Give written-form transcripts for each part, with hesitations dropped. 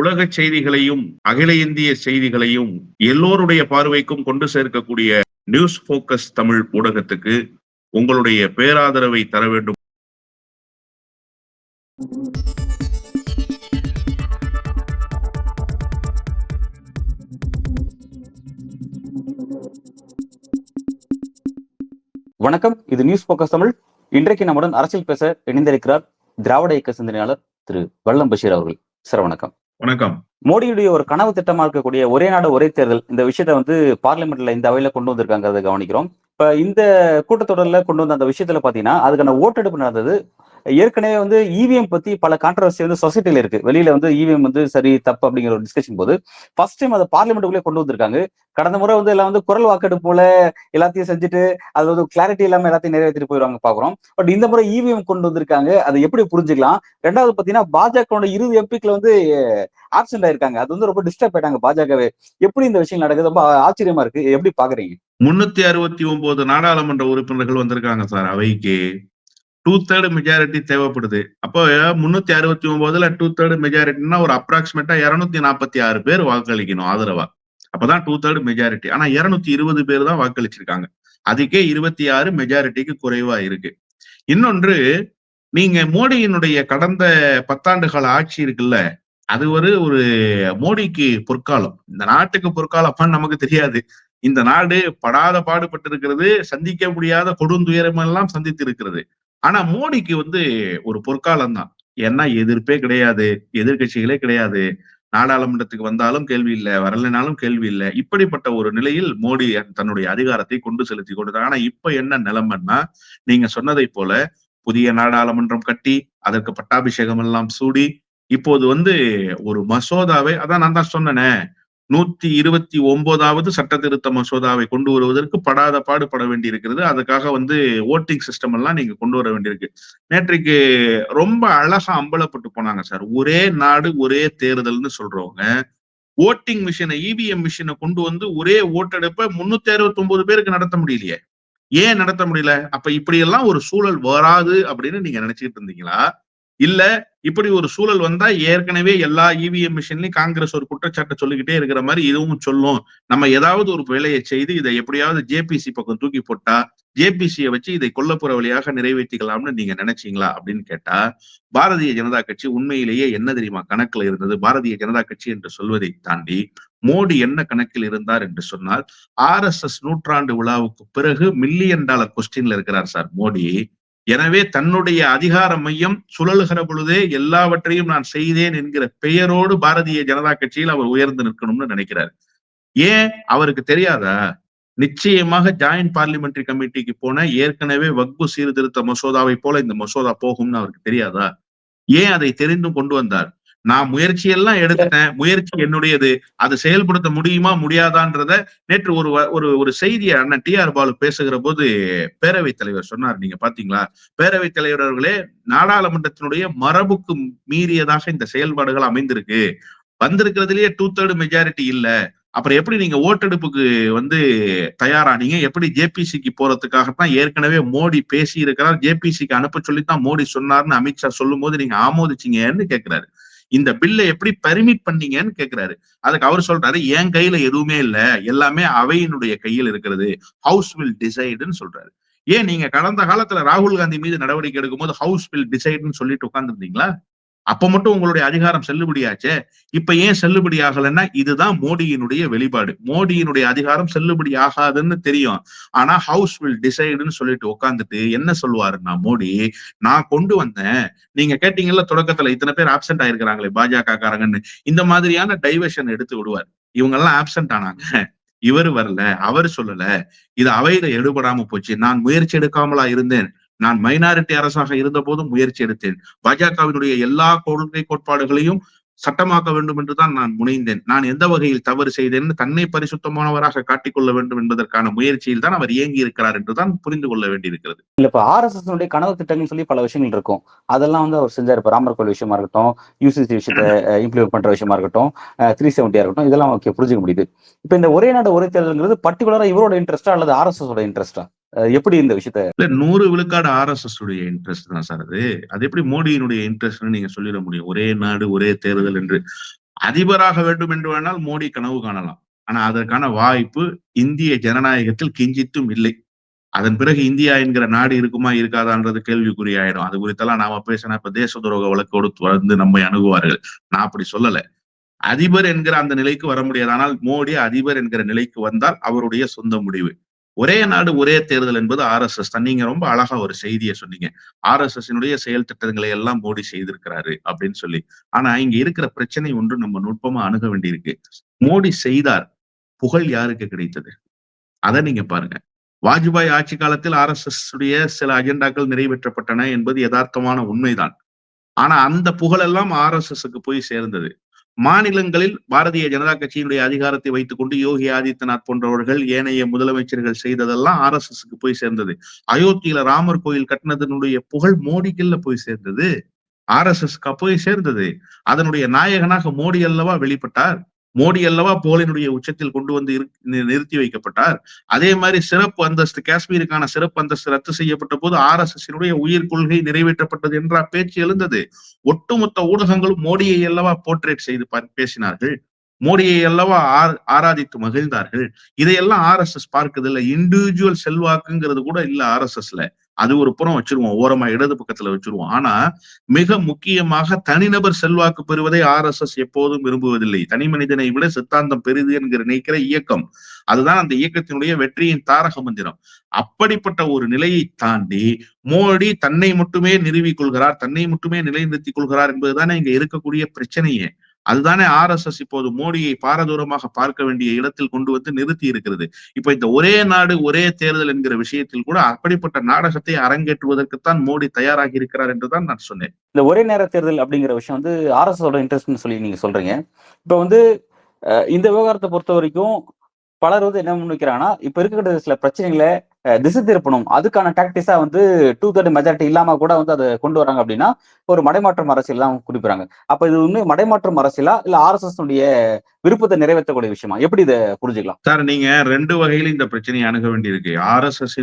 உலக செய்திகளையும் அகில இந்திய செய்திகளையும் எல்லோருடைய பார்வைக்கும் கொண்டு சேர்க்கக்கூடிய நியூஸ் போக்கஸ் தமிழ் ஊடகத்துக்கு உங்களுடைய பேராதரவை தர வேண்டும். வணக்கம், இது நியூஸ் போக்கஸ் தமிழ். இன்றைக்கு நம்முடன் அரசியல் பேச இணைந்திருக்கிறார் திராவிட இயக்க சிந்தனையாளர் திரு வல்லம் பஷீர் அவர்கள். சார் வணக்கம். வணக்கம். மோடியுடைய ஒரு கனவு திட்டமா இருக்கக்கூடிய ஒரே நாடு ஒரே தேர்தல், இந்த விஷயத்த பார்லிமெண்ட்ல இந்த அவையில கொண்டு வந்திருக்காங்க, அதை கவனிக்கிறோம். இப்ப இந்த கூட்டத்தொடர்ல கொண்டு வந்த அந்த விஷயத்துல பாத்தீங்கன்னா அதுக்கான ஓட்டெடுப்பு நடந்தது. ஏற்கனவே இவிஎம் பத்தி பல கான்ட்ரவர்சி சொசைட்டில இருக்கு. வெளியில இவிஎம் சரி தப்பு அப்படிங்கிற ஒரு டிஸ்கஷன் போது ஃபர்ஸ்ட் டைம் அதை பார்லிமெண்ட்டுக்குள்ளே கொண்டு வந்திருக்காங்க. கடந்த முறை எல்லாம் குரல் வாக்கெடுப்பு போல எல்லாத்தையும் செஞ்சுட்டு அது கிளாரிட்டி இல்லாம எல்லாத்தையும் நிறைவேற்றிட்டு போயிடுவாங்க பாக்குறோம். பட் இந்த முறை இவிஎம் கொண்டு வந்திருக்காங்க. அதை எப்படி புரிஞ்சுக்கலாம்? ரெண்டாவது பாத்தீங்கன்னா பாஜக 20 எம்பிக்கள் ஆப்சென்ட் ஆயிருக்காங்க. அது ரொம்ப டிஸ்டர்ப் ஆயிட்டாங்க பாஜகவே. எப்படி இந்த விஷயம் நடக்குது? ரொம்ப ஆச்சரியமா இருக்கு. எப்படி பாக்குறீங்க? 369 நாடாளுமன்ற உறுப்பினர்கள் வந்திருக்காங்க சார் அவைக்கு. 2/3 மெஜாரிட்டி தேவைப்படுது. அப்போ 369ல 2/3 மெஜாரிட்டினா ஒரு அப்ராக்சிமேட்டா 246 பேர் வாக்களிக்கணும் ஆதரவா. அப்பதான் 2/3 மெஜாரிட்டி. ஆனா 220 பேர் தான் வாக்களிச்சிருக்காங்க. அதுக்கே 26 மெஜாரிட்டிக்கு குறைவா இருக்கு. இன்னொன்று, நீங்க மோடியினுடைய கடந்த 10 ஆண்டுகால ஆட்சி இருக்குல்ல, அது ஒரு மோடிக்கு பொற்காலம். இந்த நாட்டுக்கு பொற்காலம் நமக்கு தெரியாது. இந்த நாடு படாத பாடுபட்டு இருக்கிறது, சந்திக்க முடியாத கொடுந்துயரம் எல்லாம் சந்தித்து இருக்கிறது. ஆனா மோடிக்கு ஒரு பொற்காலம் தான். ஏன்னா எதிர்ப்பே கிடையாது, எதிர்கட்சிகளே கிடையாது. நாடாளுமன்றத்துக்கு வந்தாலும் கேள்வி இல்லை, வரலைனாலும் கேள்வி இல்லை. இப்படிப்பட்ட ஒரு நிலையில் மோடி தன்னுடைய அதிகாரத்தை கொண்டு செலுத்தி கொண்டார். ஆனா இப்ப என்ன நிலைமைன்னா, நீங்க சொன்னதை போல புதிய நாடாளுமன்றம் கட்டி அதற்கு பட்டாபிஷேகம் எல்லாம் சூடி இப்போது ஒரு மசோதாவை, அதான் நான் தான் சொன்னேனே, 129வது சட்ட திருத்த மசோதாவை கொண்டு வருவதற்கு படாத பாடுபட வேண்டி இருக்கிறது. அதுக்காக ஓட்டிங் சிஸ்டம் எல்லாம் நீங்க கொண்டு வர வேண்டியிருக்கு. நேற்றைக்கு ரொம்ப அழகா அம்பலப்பட்டு போனாங்க சார். ஒரே நாடு ஒரே தேர்தல்னு சொல்றவங்க ஓட்டிங் மிஷினை, இவிஎம் மிஷினை கொண்டு ஒரே ஓட்டெடுப்ப 369 பேருக்கு நடத்த முடியலையே. ஏன் நடத்த முடியல? அப்ப இப்படி எல்லாம் ஒரு சூழல் வராது அப்படின்னு நீங்க நினைச்சுக்கிட்டு இருந்தீங்களா? இல்ல இப்படி ஒரு சூழல் வந்தா ஏற்கனவே எல்லா இவிஎம் மிஷின்லயும் காங்கிரஸ் ஒரு குற்றச்சாட்டை சொல்லிக்கிட்டே இருக்கிற மாதிரி இதுவும் சொல்லும், நம்ம ஏதாவது ஒரு வேலையை செய்து இதை எப்படியாவது ஜேபிசி பக்கம் தூக்கி போட்டா ஜேபிசியை வச்சு இதை கொல்லப்புற வழியாக நிறைவேற்றிக்கலாம்னு நீங்க நினைச்சீங்களா அப்படின்னு கேட்டா, பாரதிய ஜனதா கட்சி உண்மையிலேயே என்ன தெரியுமா கணக்குல இருந்தது? பாரதிய ஜனதா கட்சி என்று சொல்வதை தாண்டி மோடி என்ன கணக்கில் இருந்தார் என்று சொன்னால், RSS நூற்றாண்டு விழாவுக்கு பிறகு $1 மில்லியன் கொஸ்டின்ல இருக்கிறார் சார் மோடி. எனவே தன்னுடைய அதிகார மையம் சுழலுகிற பொழுதே எல்லாவற்றையும் நான் செய்தேன் என்கிற பெயரோடு பாரதிய ஜனதா கட்சியில் அவர் உயர்ந்து நிற்கணும்னு நினைக்கிறார். ஏன் அவருக்கு தெரியாதா? நிச்சயமாக ஜாயிண்ட் பார்லிமெண்டரி கமிட்டிக்கு போன ஏற்கனவே வக்பு சீர்திருத்த மசோதாவை போல இந்த மசோதா போகும்னு அவருக்கு தெரியாதா? ஏன் அதை தெரிந்தும் கொண்டு வந்தார்? நான் முயற்சியெல்லாம் எடுத்துட்டேன், முயற்சி என்னுடையது, அதை செயல்படுத்த முடியுமா முடியாதான்றத நேற்று ஒரு செய்தியை அண்ணன் TR பாலு பேசுகிற போது பேரவைத் தலைவர் சொன்னார். நீங்க பாத்தீங்களா? பேரவைத் தலைவர் அவர்களே, நாடாளுமன்றத்தினுடைய மரபுக்கு மீறியதாக இந்த செயல்பாடுகள் அமைந்திருக்கு. வந்திருக்கிறதுலயே 2/3 மெஜாரிட்டி இல்ல. அப்புறம் எப்படி நீங்க ஓட்டெடுப்புக்கு தயாரானீங்க? எப்படி ஜேபிசிக்கு போறதுக்காகத்தான் ஏற்கனவே மோடி பேசி இருக்கிறார், ஜேபிசிக்கு அனுப்ப சொல்லித்தான் மோடி சொன்னார்னு அமித்ஷா சொல்லும் போது நீங்க ஆமோதிச்சீங்கன்னு கேட்கிறாரு. இந்த பில்லை எப்படி பர்மிட் பண்ணீங்கன்னு கேட்கிறாரு. அதுக்கு அவர் சொல்றாரு, என் கையில எதுவுமே இல்ல, எல்லாமே அவையினுடைய கையில் இருக்கிறது, ஹவுஸ் வில் டிசைடுன்னு சொல்றாரு. ஏன் நீங்க கடந்த காலத்துல ராகுல் காந்தி மீது நடவடிக்கை எடுக்கும் போது ஹவுஸ் வில் டிசைடுன்னு சொல்லிட்டு உட்கார்ந்துருந்தீங்களா? அப்ப மட்டும் உங்களுடைய அதிகாரம் செல்லுபடியாச்சே. இப்ப ஏன் செல்லுபடி ஆகலைன்னா, இதுதான் மோடியினுடைய வெளிப்பாடு. மோடியினுடைய அதிகாரம் செல்லுபடி ஆகாதுன்னு தெரியும். ஆனா ஹவுஸ் வில் டிசைடுன்னு சொல்லிட்டு உட்காந்துட்டு என்ன சொல்லுவாருன்னா மோடி, நான் கொண்டு வந்தேன். நீங்க கேட்டீங்கல்ல தொடக்கத்துல இத்தனை பேர் ஆப்சென்ட் ஆயிருக்கிறாங்களே பாஜக காரங்கன்னு, இந்த மாதிரியான டைவர்ஷன் எடுத்து விடுவார். இவங்க எல்லாம் ஆப்சென்ட் ஆனாங்க, இவரு வரல, அவரு சொல்லல, இது அவையில எடுபடாம போச்சு, நான் முயற்சி எடுக்காமலா இருந்தேன், நான் மைனாரிட்டி அரசாக இருந்த போதும் முயற்சி எடுத்தேன், பாஜகவினுடைய எல்லா கொள்கை கோட்பாடுகளையும் சட்டமாக்க வேண்டும் என்றுதான் நான் முனைந்தேன், நான் எந்த வகையில் தவறு செய்தேன் தன்னை பரிசுத்தமானவராக காட்டிக்கொள்ள வேண்டும் என்பதற்கான முயற்சியில் தான் அவர் இயங்கி இருக்கிறார் என்றுதான் புரிந்து கொள்ள வேண்டியிருக்கிறது. இல்ல, இப்ப RSS கனவு திட்டங்கள் சொல்லி பல விஷயங்கள் இருக்கும். அதெல்லாம் அவர் செஞ்சாரு. இப்ப ராமர் கோவில் விஷயமா இருக்கட்டும், யூசிசி விஷயத்தை இம்ப்ளிமெண்ட் பண்ற விஷயமா இருக்கட்டும், 370 இருக்கட்டும், இதெல்லாம் புரிஞ்சுக்க முடியுது. இப்ப இந்த ஒரே நாடு ஒரே தேர்தல்ங்கிறது பர்டிகுலரா இவரோட இன்ட்ரெஸ்டா அல்லது RSS இன்ட்ரெஸ்டா? எப்படி இந்த விஷயத்த? இல்ல, 100 விழுக்காடு RSS உடைய இன்ட்ரெஸ்ட் தான் சார் அது. அது எப்படி மோடியினுடைய இன்ட்ரெஸ்ட்னு நீங்க சொல்லிட முடியும்? ஒரே நாடு ஒரே தேர்தல் என்று அதிபராக வேண்டும் என்று வேணால் மோடி கனவு காணலாம். ஆனா அதற்கான வாய்ப்பு இந்திய ஜனநாயகத்தில் கிஞ்சித்தும் இல்லை. அதன் பிறகு இந்தியா என்கிற நாடு இருக்குமா இருக்காதான்றது கேள்விக்குறியாயிடும். அது குறித்தெல்லாம் நாம பேசினா இப்ப தேச துரோக வழக்கோடு வந்து நம்மை அணுகுவார்கள். நான் அப்படி சொல்லல. அதிபர் என்கிற அந்த நிலைக்கு வர முடியாது. ஆனால் மோடி அதிபர் என்கிற நிலைக்கு வந்தால் அவருடைய சொந்த முடிவு. ஒரே நாடு ஒரே தேர்தல் என்பது RSS தான். நீங்க ரொம்ப அழகா ஒரு செய்தியை சொன்னீங்க. RSS செயல் திட்டங்களை எல்லாம் மோடி செய்திருக்கிறாரு அப்படின்னு சொல்லி. ஆனா இங்க இருக்கிற பிரச்சனை ஒன்று நம்ம நுட்பமா அணுக வேண்டியிருக்கு. மோடி செய்தார். புகழ் யாருக்கு கிடைத்தது? அதை நீங்க பாருங்க. வாஜ்பாய் ஆட்சி காலத்தில் RSS உடைய சில அஜெண்டாக்கள் நிறைவேற்றப்பட்டன என்பது யதார்த்தமான உண்மைதான். ஆனா அந்த புகழெல்லாம் RSSக்கு போய் சேர்ந்தது. மாநிலங்களில் பாரதிய ஜனதா கட்சியினுடைய அதிகாரத்தை வைத்துக் கொண்டு யோகி ஆதித்யநாத் போன்றவர்கள் ஏனைய முதலமைச்சர்கள் செய்ததெல்லாம் RSSக்கு போய் சேர்ந்தது. அயோத்தியில ராமர் கோயில் கட்டினதனுடைய புகழ் மோடிக்குள்ள போய் சேர்ந்தது. RSSக்கு போய் சேர்ந்தது. அதனுடைய நாயகனாக மோடி அல்லவா வெளிப்பட்டார். மோடி அல்லவா புகழினுடைய உச்சத்தில் கொண்டு வந்து நிறுத்தி வைக்கப்பட்டார். அதே மாதிரி சிறப்பு அந்தஸ்து, காஷ்மீருக்கான சிறப்பு அந்தஸ்து ரத்து செய்யப்பட்ட போது RSS உயிர் கொள்கை நிறைவேற்றப்பட்டது என்ற பேச்சு எழுந்தது. ஒட்டுமொத்த ஊடகங்களும் மோடியை அல்லவா போர்ட்ரேட் செய்து பேசினார்கள். மோடியை அல்லவா ஆராதித்து மகிழ்ந்தார்கள். இதையெல்லாம் RSS பார்க்குதில்ல. இண்டிவிஜுவல் செல்வாக்குங்கிறது கூட இல்ல RSSல. அது ஒரு புறம் வச்சிருவோம், ஓரமா இடது பக்கத்துல வச்சிருவோம். ஆனா மிக முக்கியமாக தனிநபர் செல்வாக்கு பெறுவதை RSS எப்போதும் விரும்புவதில்லை. தனி மனிதனை விட சித்தாந்தம் பெரிது என்கிற நினைக்கிற இயக்கம். அதுதான் அந்த இயக்கத்தினுடைய வெற்றியின் தாரக மந்திரம். அப்படிப்பட்ட ஒரு நிலையை தாண்டி மோடி தன்னை மட்டுமே நிறுவிக் கொள்கிறார், தன்னை மட்டுமே நிலைநிறுத்திக் கொள்கிறார் என்பதுதானே இங்க இருக்கக்கூடிய பிரச்சனையே. அதுதானே RSS இப்போது மோடியை பாரதூரமாக பார்க்க வேண்டிய இடத்தில் கொண்டு வந்து நிறுத்தி இருக்கிறது. இப்ப இந்த ஒரே நாடு ஒரே தேர்தல் என்கிற விஷயத்தில் கூட அப்படிப்பட்ட நாடகத்தை அரங்கேற்றுவதற்குத்தான் மோடி தயாராகி இருக்கிறார் என்றுதான் நான் சொன்னேன். இந்த ஒரே நேர தேர்தல் அப்படிங்கிற விஷயம் வந்து RSS இன்ட்ரெஸ்ட்னு சொல்லி நீங்க சொல்றீங்க. இப்ப வந்து இந்த விவகாரத்தை பொறுத்த வரைக்கும் பலர் வந்து என்ன முன்வைக்கிறாங்கன்னா, இப்ப இருக்கிற சில பிரச்சனைகளை திசை திருப்பணும், அதுக்கான டாக்டிஸா வந்து 2/3 மெஜாரிட்டி இல்லாம கூட வந்து அதை கொண்டு வராங்க அப்படின்னா ஒரு மடைமாற்றம் அரசியல் தான் குறிப்பிடுறாங்க. அப்ப இது உண்மை மடைமாற்றம் அரசியலா இல்ல RSS விருப்பத்தை நிறைவேற்றக்கூடிய விஷயமா? எப்படி இதை புரிஞ்சுக்கலாம் சார்? நீங்க 2 வகையில இந்த பிரச்சனையை அணுக வேண்டியிருக்கு. RSS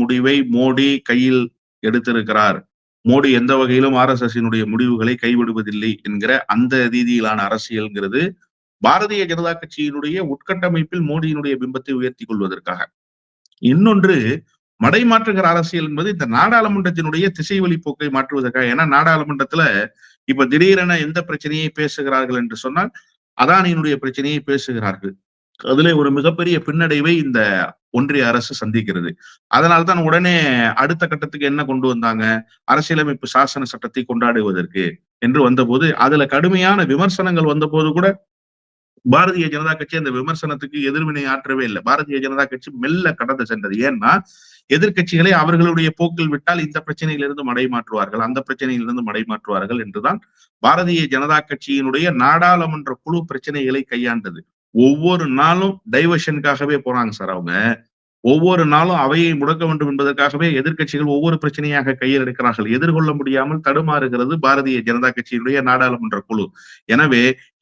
முடிவை மோடி கையில் எடுத்திருக்கிறார். மோடி எந்த வகையிலும் RSS முடிவுகளை கைவிடுவதில்லை என்கிற அந்த ரீதியிலான அரசியல்ங்கிறது பாரதிய ஜனதா கட்சியினுடைய உட்கட்டமைப்பில் மோடியினுடைய பிம்பத்தை உயர்த்தி கொள்வதற்காக. இன்னொன்று மடைமாற்றுகிற அரசியல் என்பது இந்த நாடாளுமன்றத்தினுடைய திசை வழி போக்கை மாற்றுவதற்காக. ஏன்னா நாடாளுமன்றத்துல இப்ப திடீரென எந்த பிரச்சனையை பேசுகிறார்கள் என்று சொன்னால் அதானியினுடைய பிரச்சனையை பேசுகிறார்கள். அதுல ஒரு மிகப்பெரிய பின்னடைவை இந்த ஒன்றிய அரசு சந்திக்கிறது. அதனால்தான் உடனே அடுத்த கட்டத்துக்கு என்ன கொண்டு வந்தாங்க? அரசியலமைப்பு சாசன சட்டத்தை கொண்டாடுவதற்கு என்று வந்தபோது அதுல கடுமையான விமர்சனங்கள் வந்த போது கூட பாரதிய ஜனதா கட்சி அந்த விமர்சனத்துக்கு எதிர்வினை ஆற்றவே இல்லை. பாரதிய ஜனதா கட்சி மெல்ல கடந்து சென்றது. ஏன்னா எதிர்கட்சிகளை அவர்களுடைய போக்கில் விட்டால் இந்த பிரச்சனையிலிருந்து மடைமாற்றுவார்கள், அந்த பிரச்சனையிலிருந்து மடைமாற்றுவார்கள் என்றுதான் பாரதிய ஜனதா கட்சியினுடைய நாடாளுமன்ற குழு பிரச்சனைகளை கையாண்டது. ஒவ்வொரு நாளும் டைவர்ஷனுக்காகவே போறாங்க சார் அவங்க. ஒவ்வொரு நாளும் அவையை முடக்க வேண்டும் என்பதற்காகவே எதிர்கட்சிகள் ஒவ்வொரு பிரச்சனையாக கையில் எடுக்கிறார்கள். எதிர்கொள்ள முடியாமல் தடுமாறுகிறது பாரதிய ஜனதா கட்சியினுடைய நாடாளுமன்ற குழு. எனவே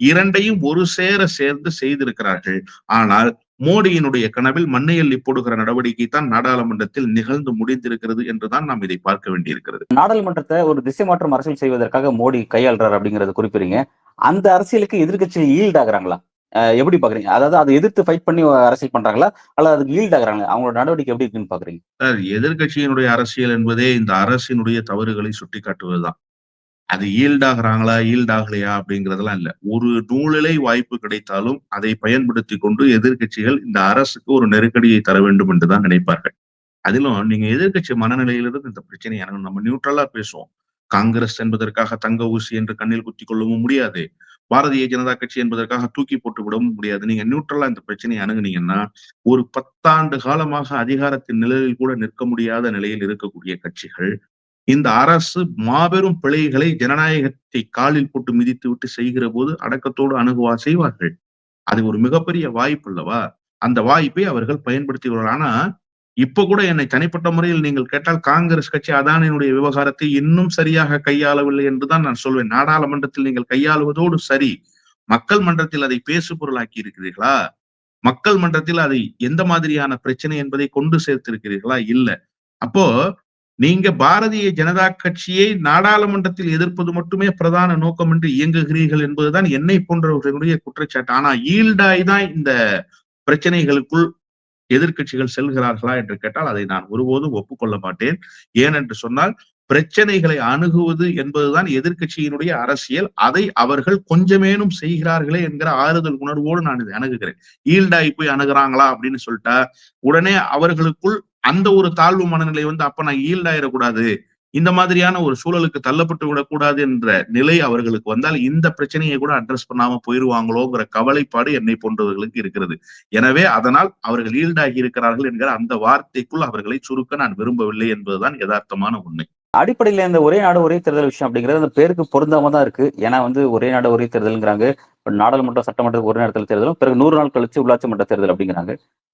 இரண்டையும் ஒரு சேர சேர்ந்து செய்திருக்கிறார்கள். ஆனால் மோடியினுடைய கனவில் மண்ணை அள்ளி போடுகிற நடவடிக்கை தான் நாடாளுமன்றத்தில் நிகழ்ந்து முடிந்திருக்கிறது என்றுதான் நாம் இதை பார்க்க வேண்டியிருக்கிறது. நாடாளுமன்றத்தை ஒரு திசை மாற்றம் அரசியல் செய்வதற்காக மோடி கையாள்றாரு அப்படிங்கறத குறிப்பிடுறீங்க. அந்த அரசியலுக்கு எதிர்கட்சிகள் ஈல்ட் ஆகுறாங்களா? எப்படி பாக்குறீங்க? அதாவது அதை எதிர்த்து ஃபைட் பண்ணி அரசியல் பண்றாங்களா அல்லது அதுக்கு ஈல்ட் ஆகுறாங்களா? அவங்களோட நடவடிக்கை எப்படி இருக்குன்னு பாக்குறீங்க? சார், எதிர்கட்சியினுடைய அரசியல் என்பதே இந்த அரசினுடைய தவறுகளை சுட்டிக்காட்டுவதுதான். அது ஈல்டாகிறாங்களா ஈல்டாகலையா அப்படிங்கிறதெல்லாம் இல்ல. ஒரு நூலிலை வாய்ப்பு கிடைத்தாலும் அதை பயன்படுத்தி கொண்டு எதிர்கட்சிகள் இந்த அரசுக்கு ஒரு நெருக்கடியை தர வேண்டும் என்றுதான் நினைப்பார்கள். அதிலும் நீங்க எதிர்கட்சி மனநிலையிலிருந்து இந்த பிரச்சனையை நம்ம நியூட்ரலா பேசுவோம். காங்கிரஸ் என்பதற்காக தங்க ஊசி என்று கண்ணில் குத்திக் கொள்ளவும் முடியாது. பாரதிய ஜனதா கட்சி என்பதற்காக தூக்கி போட்டு விடவும் முடியாது. நீங்க நியூட்ரலா இந்த பிரச்சனையை அணுகுனீங்கன்னா ஒரு 10 ஆண்டு காலமாக அதிகாரத்தின் நிழலில் கூட நிற்க முடியாத நிலையில் இருக்கக்கூடிய கட்சிகள் இந்த அரசு மாபெரும் பிழைகளை ஜனநாயகத்தை காலில் போட்டு மிதித்து விட்டு செய்கிற போது அடக்கத்தோடு செய்வார்கள். அது ஒரு மிகப்பெரிய வாய்ப்பு அல்லவா? அந்த வாய்ப்பை அவர்கள் பயன்படுத்தி வருவார்கள். ஆனா இப்ப கூட என்னை தனிப்பட்ட முறையில் நீங்கள் கேட்டால் காங்கிரஸ் கட்சி அதானியினுடைய விவகாரத்தை இன்னும் சரியாக கையாளவில்லை என்றுதான் நான் சொல்வேன். நாடாளுமன்றத்தில் நீங்கள் கையாளுவதோடு சரி, மக்கள் மன்றத்தில் அதை பேசு பொருளாக்கி இருக்கிறீர்களா? மக்கள் மன்றத்தில் அதை எந்த மாதிரியான பிரச்சனை என்பதை கொண்டு சேர்த்திருக்கிறீர்களா? இல்ல. அப்போ நீங்க பாரதிய ஜனதா கட்சியை நாடாளுமன்றத்தில் எதிர்ப்பது மட்டுமே பிரதான நோக்கம் என்று இயங்குகிறீர்கள் என்பதுதான் என்னை போன்றவர்களுடைய குற்றச்சாட்டு. ஆனா ஈல்டாய் தான் இந்த பிரச்சனைகளுக்குள் எதிர்க்கட்சிகள் செல்கிறார்களா என்று கேட்டால் அதை நான் ஒருபோதும் ஒப்புக்கொள்ள மாட்டேன். ஏனென்று சொன்னால் பிரச்சனைகளை அணுகுவது என்பதுதான் எதிர்க்கட்சியினுடைய அரசியல். அதை அவர்கள் கொஞ்சமேனும் செய்கிறார்களே என்கிற ஆறுதல் உணர்வோடு நான் இதை அணுகுகிறேன். ஈல்டாய் போய் அணுகுறாங்களா அப்படின்னு சொல்லிட்டா உடனே அவர்களுக்குள் அந்த ஒரு தாழ்வு மனநிலை வந்து அப்ப நான் ஈல்டாயிடக்கூடாது, இந்த மாதிரியான ஒரு சூழலுக்கு தள்ளப்பட்டு விடக்கூடாது என்ற நிலை அவர்களுக்கு வந்தால் இந்த பிரச்சனையை கூட அட்ரஸ் பண்ணாம போயிருவாங்களோங்கிற கவலைப்பாடு என்னை போன்றவர்களுக்கு இருக்கிறது. எனவே அதனால் அவர்கள் ஈல்டாகி இருக்கிறார்கள் என்கிற அந்த வார்த்தைக்குள் அவர்களை சுருக்க நான் விரும்பவில்லை என்பதுதான் யதார்த்தமான உண்மை. அடிப்படையில இந்த ஒரே நாடு ஒரே தேர்தல் விஷயம் அப்படிங்கிறது அந்த பேருக்கு பொருந்தாம தான் இருக்கு. ஏன்னா ஒரே நாடு ஒரே தேர்தல்ங்கிறாங்க. நாடாளுமன்ற சட்டமன்றத்துக்கு ஒரு நேரத்தில் தேர்தலும், பிறகு 100 நாள் கழிச்சு உள்ளாட்சி மன்ற தேர்தல் அப்படிங்கிறாங்க.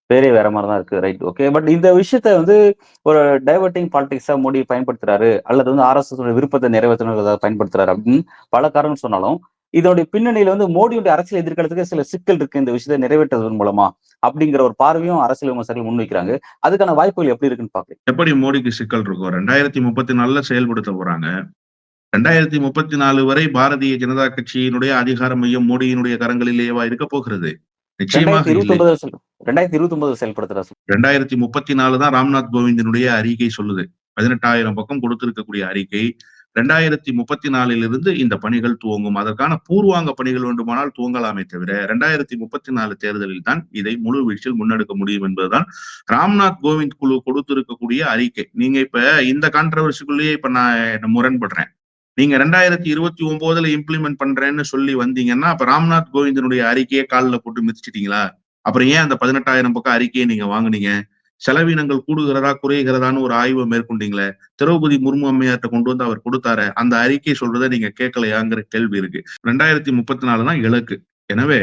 பேரே வேற மாதிரி தான் இருக்கு. Right, okay. பட் இந்த விஷயத்த ஒரு டைவர்ட்டிங் பாலிடிக்ஸா மோடி பயன்படுத்துறாரு, அல்லது RSS விருப்பத்தை நிறைவேற்றணுங்கிறத பயன்படுத்துறாரு அப்படின்னு பல காரணம் சொன்னாலும், இதனுடைய பின்னணியில மோடியுடைய அரசியல் எதிர்காலத்துக்கு சில சிக்கல் இருக்கு இந்த விஷயத்தை நிறைவேற்றுவதன் மூலமா அப்படிங்கிற ஒரு பார்வையும் அரசியல் விமர்சகர்கள் முன்வைக்கிறாங்க. அதுக்கான வாய்ப்புகள் எப்படி இருக்குன்னு பாக்குறேன். எப்படி மோடிக்கு சிக்கல் இருக்கும்? 2034 செயல்படுத்த போறாங்க. 2034 வரை பாரதிய ஜனதா கட்சியினுடைய அதிகார மையம் மோடியினுடைய கரங்களிலேயேவா இருக்க போகிறது? நிச்சயமாக 2029 செயல்படுத்துறாரு. 2034 தான் ராம்நாத் கோவிந்தினுடைய அறிக்கை சொல்லுது. 18,000 பக்கம் கொடுத்திருக்கக்கூடிய அறிக்கை 2034 இந்த பணிகள் துவங்கும். அதற்கான பூர்வாங்க பணிகள் வேண்டுமானால் துவங்கலாமே தவிர 2034 தேர்தலில் தான் இதை முழு வீச்சில் முன்னெடுக்க முடியும் என்பதுதான் ராம்நாத் கோவிந்த் குழு கொடுத்திருக்கக்கூடிய அறிக்கை. நீங்க இப்ப இந்த கான்ட்ரவர்சிக்குள்ளேயே இப்ப நான் முரண்படுறேன். நீங்க 2029 இம்ப்ளிமெண்ட் பண்றேன்னு சொல்லி வந்தீங்கன்னா அப்ப ராம்நாத் கோவிந்தனுடைய அறிக்கையை காலில் போட்டு மிதிச்சிட்டீங்களா? அப்புறம் ஏன் அந்த 18,000 பக்கம் அறிக்கையை நீங்க வாங்குனீங்க? செலவினங்கள் கூடுகிறதா குறைகிறதான்னு ஒரு ஆய்வை மேற்கொண்டீங்களே, திரௌபதி முர்மு அம்மையார்ட்ட கொண்டு வந்து அவர் கொடுத்தாரு, அந்த அறிக்கை சொல்றதை நீங்க கேட்கலையாங்கிற கேள்வி இருக்கு. 2034 தான் இலக்கு. எனவே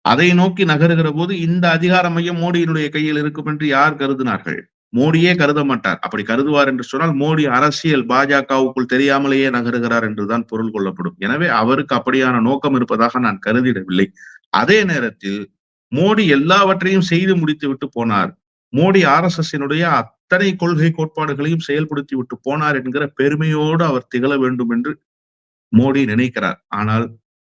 அதை நோக்கி நகருகிற போது இந்த அதிகார மையம் மோடியினுடைய கையில் இருக்கும் என்று யார் கருதினார்கள்? மோடியே கருத மாட்டார். அப்படி கருதுவார் என்று சொன்னால் மோடி அரசியல் பாஜகவுக்குள் தெரியாமலேயே நகருகிறார் என்றுதான் பொருள் கொள்ளப்படும். எனவே அவருக்கு அப்படியான நோக்கம் இருப்பதாக நான் கருதிடவில்லை. அதே நேரத்தில் மோடி எல்லாவற்றையும் செய்து முடித்து விட்டு போனார். மோடி RSSனுடைய அத்தனை கொள்கை கோட்பாடுகளையும் செயல்படுத்தி விட்டு போனார் என்கிற பெருமையோடு அவர் திகழ வேண்டும் என்று மோடி நினைக்கிறார். ஆனால்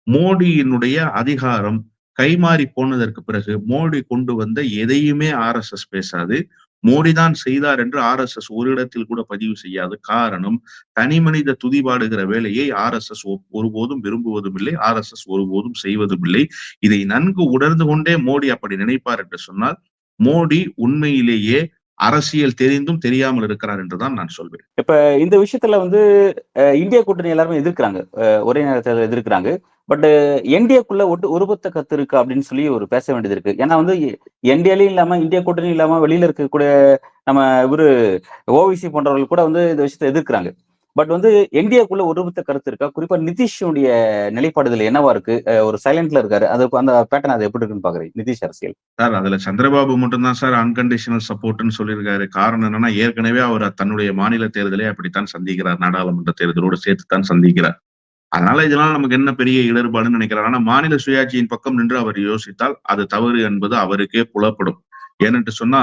மோடியினுடைய அதிகாரம் கைமாறி போனதற்கு பிறகு மோடி கொண்டு வந்த எதையுமே RSS பேசாது. மோடிதான் செய்தார் என்று RSS ஒரு இடத்தில் கூட பதிவு செய்யாது. காரணம், தனி மனித துதிபாடுகிற வேலையை RSS ஒருபோதும் விரும்புவதும் இல்லை, RSS ஒருபோதும் செய்வதும் இல்லை. இதை நன்கு உணர்ந்து கொண்டே மோடி அப்படி நினைப்பார் என்று சொன்னால் மோடி உண்மையிலேயே அரசியல் தெரிந்தும் தெரியாமல் இருக்கிறார் என்றுதான் நான் சொல்வேன். இப்ப இந்த விஷயத்துல இந்தியா கூட்டணி எல்லாருமே எதிர்க்கிறாங்க, ஒரே நேரத்தில் எதிர்க்கிறாங்க. பட் என்டிஏக்குள்ள ஒருபத்த கத்து இருக்கு அப்படின்னு சொல்லி பேச வேண்டியது இருக்கு. ஏன்னா என்டிஏலையும் இல்லாம இந்தியா கூட்டணி இல்லாம வெளியில இருக்கக்கூடிய நம்ம ஓவிசி போன்றவர்கள் கூட இந்த விஷயத்தை எதிர்க்கிறாங்க. பட் என்டிஏக்குள்ள ஒருமித்த கருத்து இருக்கா? குறிப்பா நிதிஷுடைய நிலைப்பாடுகள் என்னவா இருக்கு? ஒரு சைலண்ட்ல இருக்காரு, அது அந்த பேட்டர்ன் அது எப்படி இருக்குன்னு பாக்குறீங்க நிதிஷ் அரசியல்? சார் அதுல சந்திரபாபு மட்டும்தான் சார் அன்கண்டிஷனல் சப்போர்ட்னு சொல்லியிருக்காரு. காரணம் என்னன்னா ஏற்கனவே அவர் தன்னுடைய மாநில தேர்தலை அப்படித்தான் சந்திக்கிறார், நாடாளுமன்ற தேர்தலோடு சேர்த்துத்தான் சந்திக்கிறார். அதனால இதனால நமக்கு என்ன பெரிய இடர்பாடுன்னு நினைக்கிறார். ஆனா மாநில சுயாட்சியின் பக்கம் நின்று அவர் யோசித்தால் அது தவறு என்பது அவருக்கே புலப்படும். ஏனென்று சொன்னா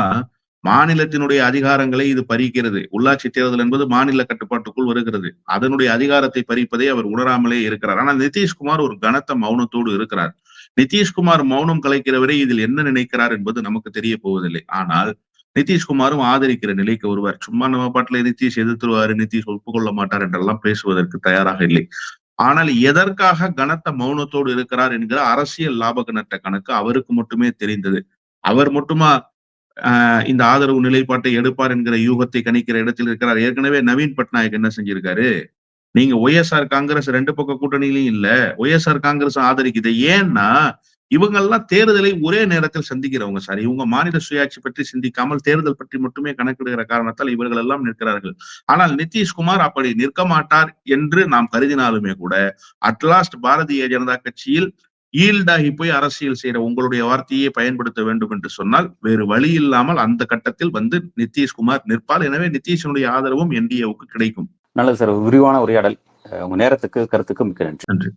மாநிலத்தினுடைய அதிகாரங்களை இது பறிக்கிறது. உள்ளாட்சி தேர்தல் என்பது மாநில கட்டுப்பாட்டுக்குள் வருகிறது. அதனுடைய அதிகாரத்தை பறிப்பதை அவர் உணராமலே இருக்கிறார். ஆனால் நிதிஷ்குமார் ஒரு கனத்த மௌனத்தோடு இருக்கிறார். நிதிஷ்குமார் மௌனம் கலைக்கிறவரை இதில் என்ன நினைக்கிறார் என்பது நமக்கு தெரிய போவதில்லை. ஆனால் நிதிஷ்குமாரும் ஆதரிக்கிற நிலைக்கு வருவார். சும்மா நம்ம பாட்டில நிதிஷ் எதிர்த்துருவாரு, நிதிஷ் ஒப்புக்கொள்ள மாட்டார் என்றெல்லாம் பேசுவதற்கு தயாராக இல்லை. ஆனால் எதற்காக கனத்த மௌனத்தோடு இருக்கிறார் என்கிற அரசியல் லாபக நட்ட கணக்கு அவருக்கு மட்டுமே தெரிந்தது. அவர் மட்டுமா இந்த ஆதரவு நிலைப்பாட்டை எடுப்பார் என்கிற யூகத்தை கணிக்கிற இடத்தில் இருக்கிறார். ஏற்கனவே நவீன் பட்நாயக் என்ன செஞ்சிருக்காரு? நீங்க ஒய்எஸ்ஆர் காங்கிரஸ் 2 பக்க கூட்டணியிலும் இல்ல, ஒய்எஸ்ஆர் காங்கிரஸ் ஆதரிக்குது. ஏன்னா இவங்க எல்லாம் தேர்தலை ஒரே நேரத்தில் சந்திக்கிறவங்க சார். இவங்க மாநில சுயாட்சி பற்றி சிந்திக்காமல் தேர்தல் பற்றி மட்டுமே கணக்கிடுகிற காரணத்தால் இவர்கள் எல்லாம் நிற்கிறார்கள். ஆனால் நிதிஷ்குமார் அப்படி நிற்க மாட்டார் என்று நாம் கருதினாலுமே கூட அட்லாஸ்ட் பாரதிய ஜனதா கட்சியில் ஈல்டாகி போய் அரசியல் செய்யற உங்களுடைய வார்த்தையை பயன்படுத்த வேண்டும் என்று சொன்னால் வேறு வழி இல்லாமல் அந்த கட்டத்தில் நிதிஷ்குமார் நிற்பார். எனவே நிதிஷனுடைய ஆதரவும் என்டிஏவுக்கு கிடைக்கும். நல்லது சார், விரிவான உரையாடல். உங்க நேரத்துக்கு கருத்துக்கு மிக்க நன்றி.